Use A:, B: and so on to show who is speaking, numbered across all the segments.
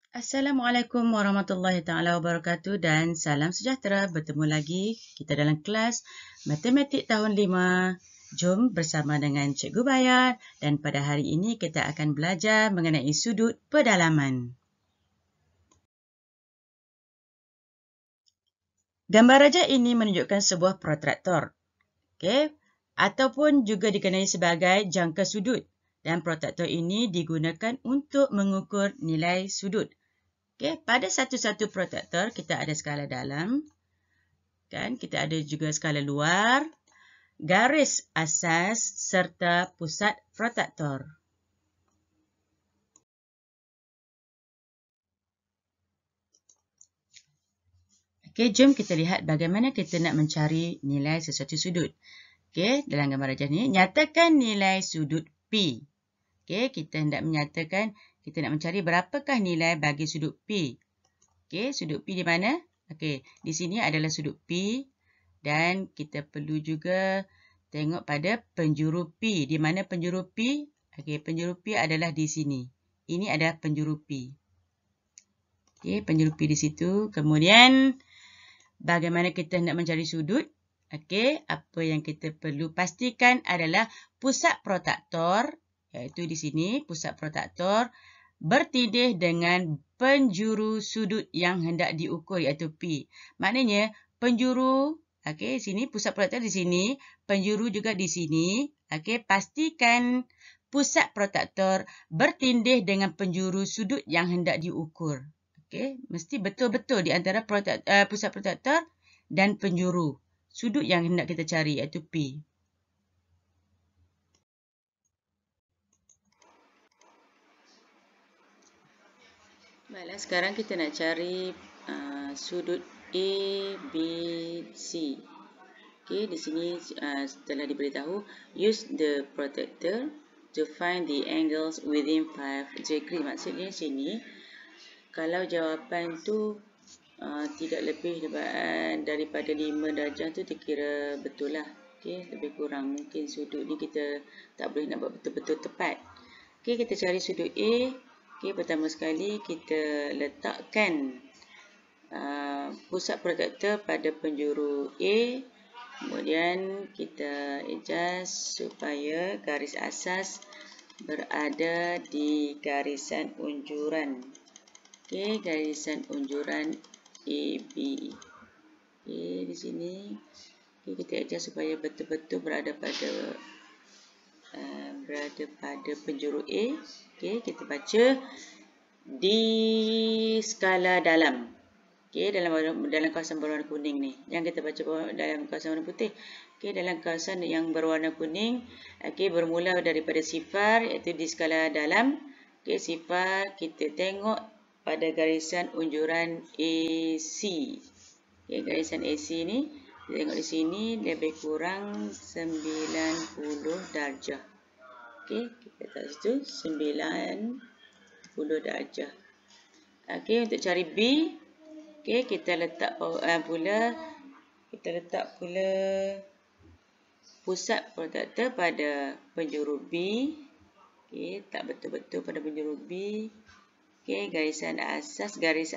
A: Assalamualaikum warahmatullahi taala wabarakatuh dan salam sejahtera. Bertemu lagi kita dalam kelas Matematik tahun 5. Jom bersama dengan Cikgu Bayar dan pada hari ini kita akan belajar mengenai sudut pedalaman. Gambar rajah ini menunjukkan sebuah protraktor. Okey, ataupun juga dikenali sebagai jangka sudut dan protraktor ini digunakan untuk mengukur nilai sudut. Okay, pada satu-satu protraktor kita ada skala dalam, kan? Kita ada juga skala luar, garis asas serta pusat protraktor. Okey, jom kita lihat bagaimana kita nak mencari nilai sesuatu sudut. Okey, dalam gambar rajah ni, nyatakan nilai sudut P. Okey, kita hendak menyatakan kita nak mencari berapakah nilai bagi sudut P. Okey, sudut P di mana? Okey, di sini adalah sudut P dan kita perlu juga tengok pada penjuru P. Di mana penjuru P? Okey, penjuru P adalah di sini. Ini adalah penjuru P. Okey, penjuru P di situ. Kemudian bagaimana kita nak mencari sudut? Okey, apa yang kita perlu pastikan adalah pusat protraktor, iaitu di sini pusat protraktor bertindih dengan penjuru sudut yang hendak diukur iaitu P. Maknanya penjuru, okey, sini pusat protraktor di sini, penjuru juga di sini. Okey, pastikan pusat protraktor bertindih dengan penjuru sudut yang hendak diukur. Okey, mesti betul-betul di antara pusat protraktor dan penjuru sudut yang hendak kita cari iaitu P. Baiklah, sekarang kita nak cari sudut A, B, C. Okey, di sini telah diberitahu use the protractor to find the angles within 5 degree. Maksudnya sini kalau jawapan tu tidak lebih daripada 5 darjah tu dikira betul lah. Okey, lebih kurang mungkin sudut ni kita tak boleh nak buat betul-betul tepat. Okey, kita cari sudut A. Okey, pertama sekali kita letakkan pusat protraktor pada penjuru A. Kemudian kita adjust supaya garis asas berada di garisan unjuran. Okey, garisan unjuran AB. Okey, di sini kita adjust supaya betul-betul berada pada penjuru A. Okey, kita baca di skala dalam. Okey, dalam kawasan berwarna kuning ni. Yang kita baca dalam kawasan warna putih. Okey, dalam kawasan yang berwarna kuning, okey, bermula daripada sifar iaitu di skala dalam. Okey, sifar kita tengok pada garisan unjuran AC. Okey, garisan AC ni kita tengok di sini lebih kurang 90 darjah. Okey, kita letak situ 90 darjah. Okey, untuk cari B, okey, kita letak pula pusat protraktor pada penjuru B. Okey, tak betul-betul pada penjuru B. Okey, garis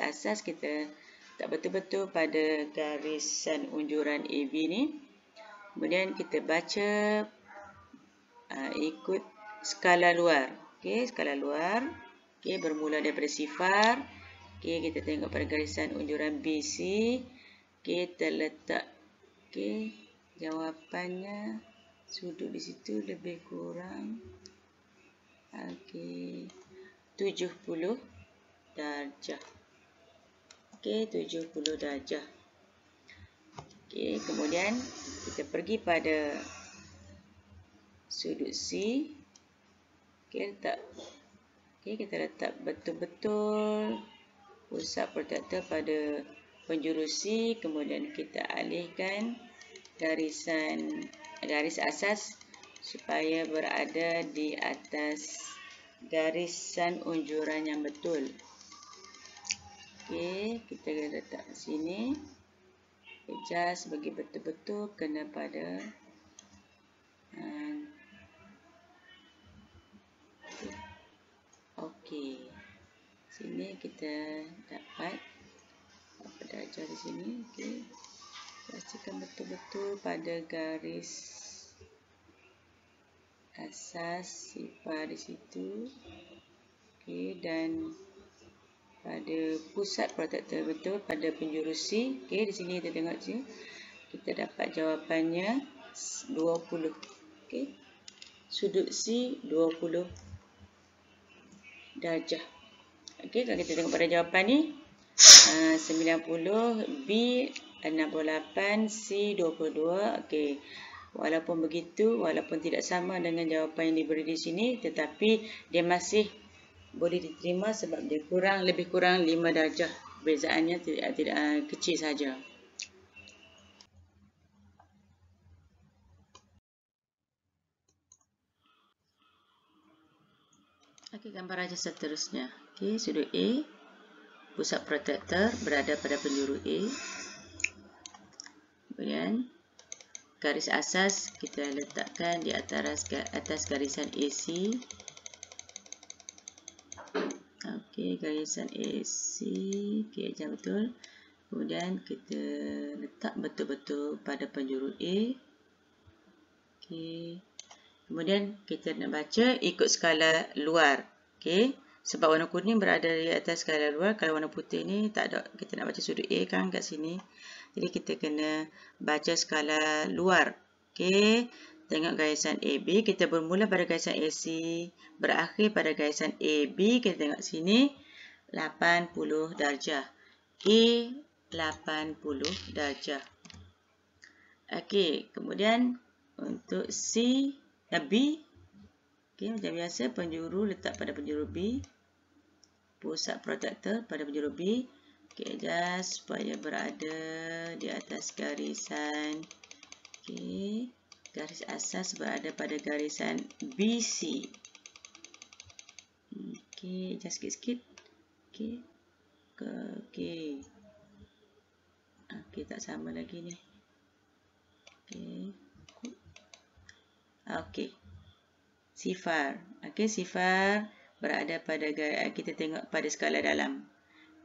A: asas kita tak betul-betul pada garisan unjuran AB ni. Kemudian kita baca ikut skala luar. Okey, skala luar. Okey, bermula daripada sifar. Okey, kita tengok pada garisan unjuran BC. Okey, terletak. Okey, jawapannya sudut di situ lebih kurang okey 70 darjah. Okey, 70 darjah. Okey, kemudian kita pergi pada sudut C. Okey, kita letak betul-betul pusat protraktor pada penjuru C. Kemudian kita alihkan garis asas supaya berada di atas garisan unjuran yang betul. Okey, kita letak sini. Adjust bagi betul-betul kena pada okey. Sini kita dapat berapa darjah di sini. Okey. Pastikan betul-betul pada garis asas sifar di situ. Okey, dan pada pusat protektor betul pada penjuru C. Okey, di sini kita tengok je. Kita dapat jawapannya 20. Okey. Sudut C 20 darjah. Okey, kalau kita tengok pada jawapan ni 90, B 68, C 22. Okey. Walaupun begitu, walaupun tidak sama dengan jawapan yang diberi di sini, tetapi dia masih boleh diterima sebab dia lebih kurang 5 darjah. Perbezaannya tidak kecil saja. Okey, gambar aja seterusnya. Okey, sudut A, pusat protektor berada pada penjuru A. Kemudian garis asas kita letakkan di atas garisan AC. Okey, garisan AC. Okey, aja betul. Kemudian kita letak betul-betul pada penjuru A. Okey. Kemudian kita nak baca ikut skala luar. Okey. Sebab warna kuning berada di atas skala luar. Kalau warna putih ni tak ada. Kita nak baca sudut A kan kat sini. Jadi kita kena baca skala luar. Okey. Tengok garisan AB. Kita bermula pada garisan AC. Berakhir pada garisan AB. Kita tengok sini. 80 darjah. A 80 darjah. Okey. Kemudian untuk C. B, okay, macam biasa penjuru letak pada penjuru B, pusat protektor pada penjuru B. Okay, adjust supaya berada di atas garisan. Okay, garis asas berada pada garisan BC. Okay, adjust sikit-sikit. Okay, okay, okay, tak sama lagi ni. Okay. Okey. Sifar. Okey, sifar berada pada kita tengok pada skala dalam.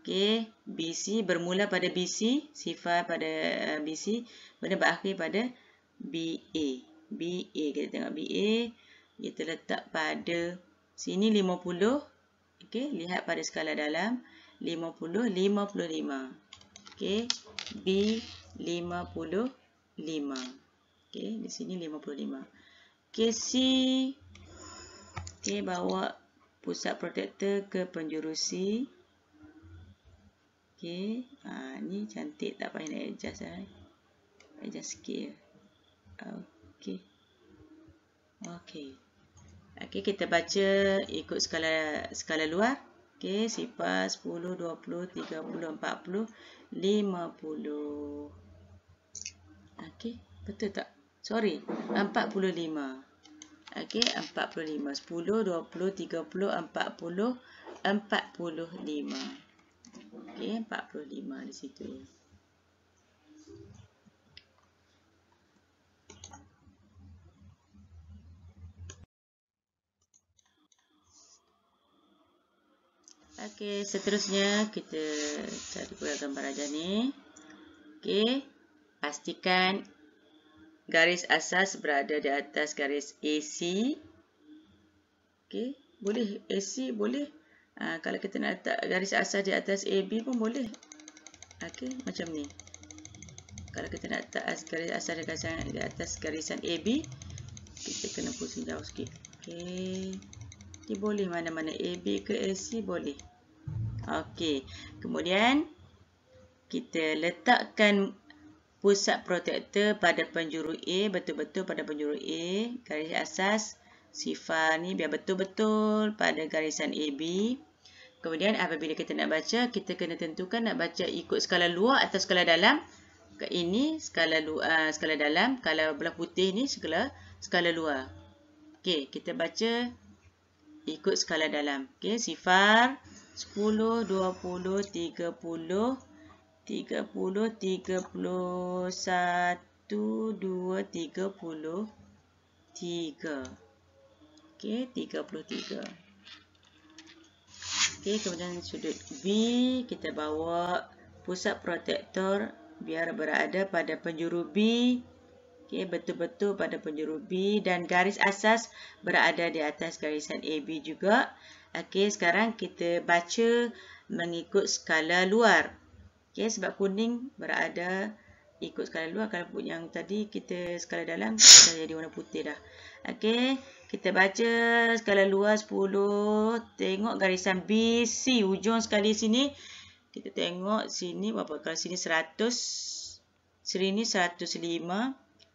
A: Okey, BC bermula pada BC, sifar pada BC, kemudian berakhir pada BA. BA kita tengok BA, kita letak pada sini 50. Okey, lihat pada skala dalam 50 55. Okey, B 55. Okey, di sini 55. Okey, C. Okey, bawa pusat protektor ke penjuru C. Okey, ni cantik, tak payah nak adjust lah. Adjust sikit. Okey. Okey. Okey, kita baca ikut skala luar. Okey, sifar 10, 20, 30, 40, 50. Okey, betul tak? Sorry, 45. Okey, 45. 10, 20, 30, 40, 45. Okey, 45 di situ. Okey, seterusnya kita cari pula gambar aja ni. Okey, pastikan garis asas berada di atas garis AC. Okey, boleh AC boleh. Kalau kita nak letak garis asas di atas AB pun boleh. Okey, macam ni. Kalau kita nak letak garis asas di atas garisan AB, kita kena pusing jauh sikit. Okey. Ini boleh mana-mana AB ke AC boleh. Okey. Kemudian kita letakkan pusat protektor pada penjuru A, betul-betul pada penjuru A, garis asas sifar ni biar betul-betul pada garisan AB. Kemudian apabila kita nak baca, kita kena tentukan nak baca ikut skala luar atau skala dalam. Ini skala luar, skala dalam. Kalau belah putih ni skala luar. Okey, kita baca ikut skala dalam. Okey, sifar 10, 20, 30, 30, 31, 2, 33. Okey, 33. Okey, Okey, kemudian sudut B kita bawa pusat protektor biar berada pada penjuru B. Okey, betul-betul pada penjuru B dan garis asas berada di atas garisan AB juga. Okey, sekarang kita baca mengikut skala luar. Okey, sebab kuning berada ikut skala luar. Kalau yang tadi kita skala dalam, kita jadi warna putih dah. Okey, kita baca skala luar 10. Tengok garisan BC ujung sekali sini. Kita tengok sini berapa? Kalau sini 100. Sini 105.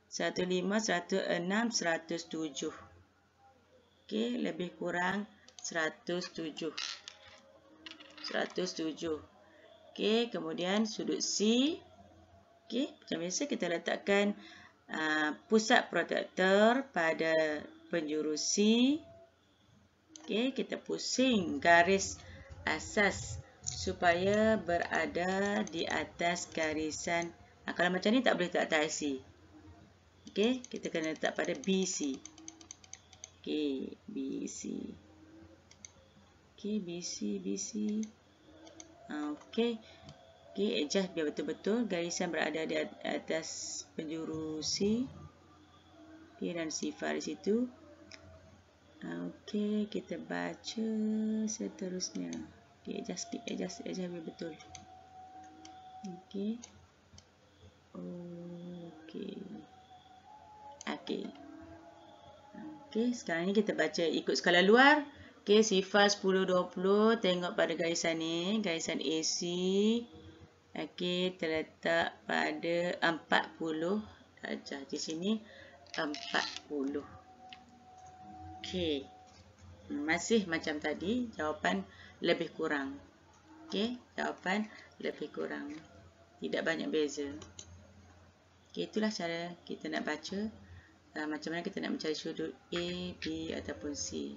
A: 105, 106, 107. Okey, lebih kurang 107. 107. Okey, kemudian sudut C. Okey, macam biasa kita letakkan pusat protektor pada penjuru C. Okey, kita pusing garis asas supaya berada di atas garisan. Kalau macam ni tak boleh letak atas IC. Okey, kita kena letak pada BC. Okey, BC. Okey, BC. Okey. Okey, adjust biar betul-betul garisan berada di atas penjuru C. Okey, dan sifar di situ. Okey, kita baca seterusnya. Okey, adjust biar betul. Okey. Okey, sekarang ni kita baca ikut skala luar. Okey, sifar 10, 20. Tengok pada garisan ni, garisan AC. Okey, terletak pada 40 darjah. Di sini 40. Okey. Masih macam tadi, jawapan lebih kurang. Okey, jawapan lebih kurang. Tidak banyak beza. Okey, itulah cara kita nak baca. Macam mana kita nak mencari sudut A, B ataupun C.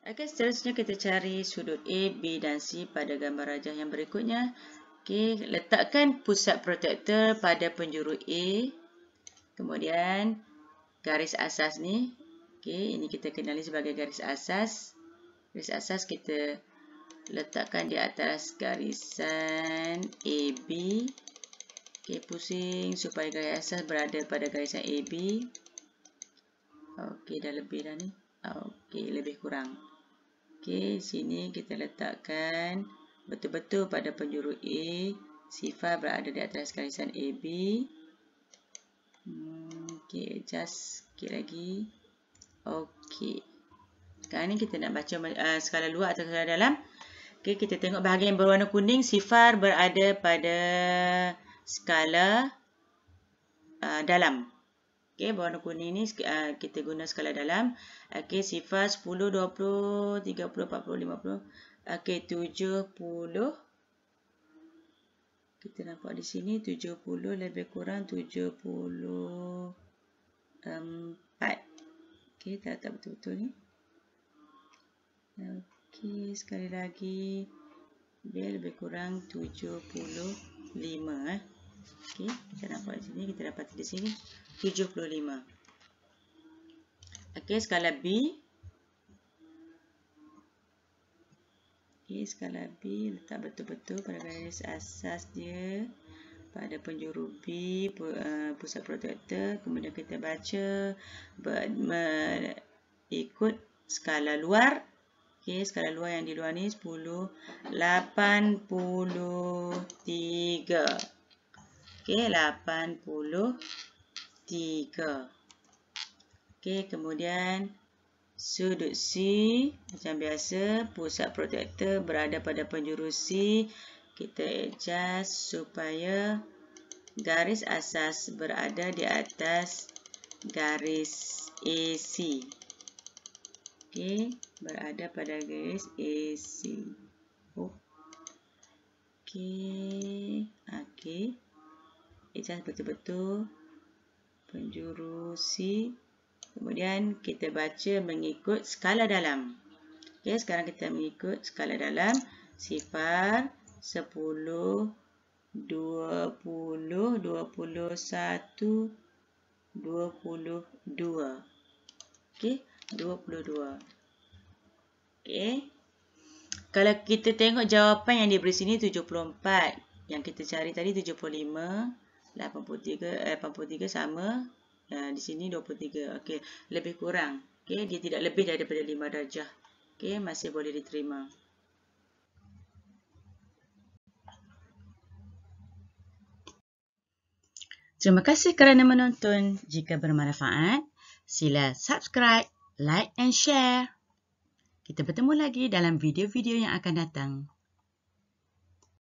A: Okey, seterusnya kita cari sudut A, B dan C pada gambar rajah yang berikutnya. Okey, letakkan pusat protektor pada penjuru A. Kemudian garis asas ni. Okey, ini kita kenali sebagai garis asas. Garis asas kita letakkan di atas garisan AB. Okey, pusing supaya garis asas berada pada garisan AB. Okey, dah lebih dah ni. Okey, lebih kurang. Okey, sini kita letakkan betul-betul pada penjuru A. Sifar berada di atas garisan AB. Okey, adjust sikit lagi. Okey. Sekarang ni kita nak baca skala luar atau skala dalam. Okey, kita tengok bahagian yang berwarna kuning. Sifar berada pada skala dalam. Okey, berwarna kuning ni kita guna skala dalam. Okey, sifar 10, 20, 30, 40, 50. Okey, 70. Kita nampak di sini 70 lebih kurang 74. Okey, tak betul-betul ni. Okey, sekali lagi. Biar lebih kurang 75. Okey, kita nampak di sini, kita dapat di sini 75. Okey, skala B. Okey, skala B letak betul-betul pada garis asas dia pada penjuru B, pusat protektor. Kemudian kita baca ikut skala luar. Okey, skala luar yang di luar ni 10, 83. Okey, 83. Okey, kemudian sudut C macam biasa, pusat protektor berada pada penjuru C. Kita adjust supaya garis asas berada di atas garis AC. Okey, berada pada garis AC. Okey. Adjust betul-betul penjuru C. Kemudian kita baca mengikut skala dalam. Okey, sekarang kita mengikut skala dalam. Sifar 10, 20, 21, 22. Okey, 22. Okey. Kalau kita tengok jawapan yang diberi sini 74. Yang kita cari tadi 75, 83 sama. Di sini 23. Okey, lebih kurang. Okey, dia tidak lebih daripada 5 darjah. Okey, masih boleh diterima. Terima kasih kerana menonton. Jika bermanfaat, sila subscribe, like and share. Kita bertemu lagi dalam video-video yang akan datang.